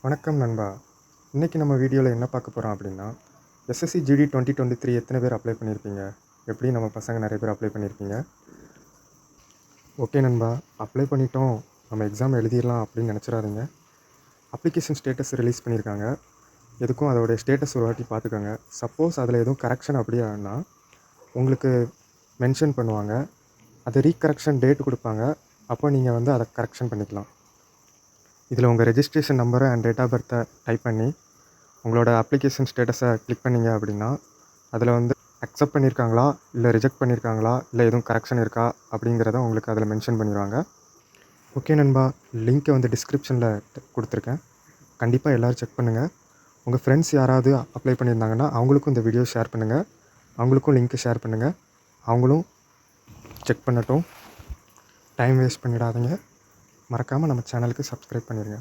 வணக்கம் நண்பா. இன்றைக்கி நம்ம வீடியோவில் என்ன பார்க்க போகிறோம் அப்படின்னா, எஸ்எஸ்சி ஜிடி 2023 எத்தனை பேர் அப்ளை பண்ணியிருப்பீங்க? எப்படி நம்ம பசங்க நிறைய பேர் அப்ளை பண்ணியிருப்பீங்க. ஓகே நண்பா, அப்ளை பண்ணிட்டோம், நம்ம எக்ஸாம் எழுதிடலாம் அப்படின்னு நினச்சிடாதீங்க. அப்ளிகேஷன் ஸ்டேட்டஸ் ரிலீஸ் பண்ணியிருக்காங்க. எதுக்கும் அதோடைய ஸ்டேட்டஸ் ஒரு வாட்டி பார்த்துக்கோங்க. சப்போஸ் அதில் எதுவும் கரெக்ஷன் அப்படியானா உங்களுக்கு மென்ஷன் பண்ணுவாங்க. அது ரீகரெக்ஷன் டேட் கொடுப்பாங்க. அப்போ நீங்கள் வந்து அதை கரெக்ஷன் பண்ணிக்கலாம். இதில் உங்கள் ரெஜிஸ்ட்ரேஷன் நம்பரை அண்ட் டேட் ஆஃப் பர்த்தை டைப் பண்ணி உங்களோட அப்ளிகேஷன் ஸ்டேட்டஸை கிளிக் பண்ணிங்க அப்படின்னா அதில் வந்து அக்செப்ட் பண்ணியிருக்காங்களா, இல்லை ரிஜெக்ட் பண்ணியிருக்காங்களா, இல்லை எதுவும் கரெக்ஷன் இருக்கா அப்படிங்கிறத உங்களுக்கு அதில் மென்ஷன் பண்ணிடுவாங்க. ஓகே நண்பா, லிங்க்கை வந்து டிஸ்கிரிப்ஷனில் கொடுத்துருக்கேன். கண்டிப்பாக எல்லோரும் செக் பண்ணுங்கள். உங்கள் ஃப்ரெண்ட்ஸ் யாராவது அப்ளை பண்ணியிருந்தாங்கன்னா அவங்களுக்கும் இந்த வீடியோ ஷேர் பண்ணுங்கள். அவங்களுக்கும் லிங்க்கை ஷேர் பண்ணுங்கள். அவங்களும் செக் பண்ணட்டும். டைம் வேஸ்ட் பண்ணிடாதீங்க. மறக்காமல் நம்ம சேனலுக்கு சப்ஸ்கிரைப் பண்ணிடுங்க.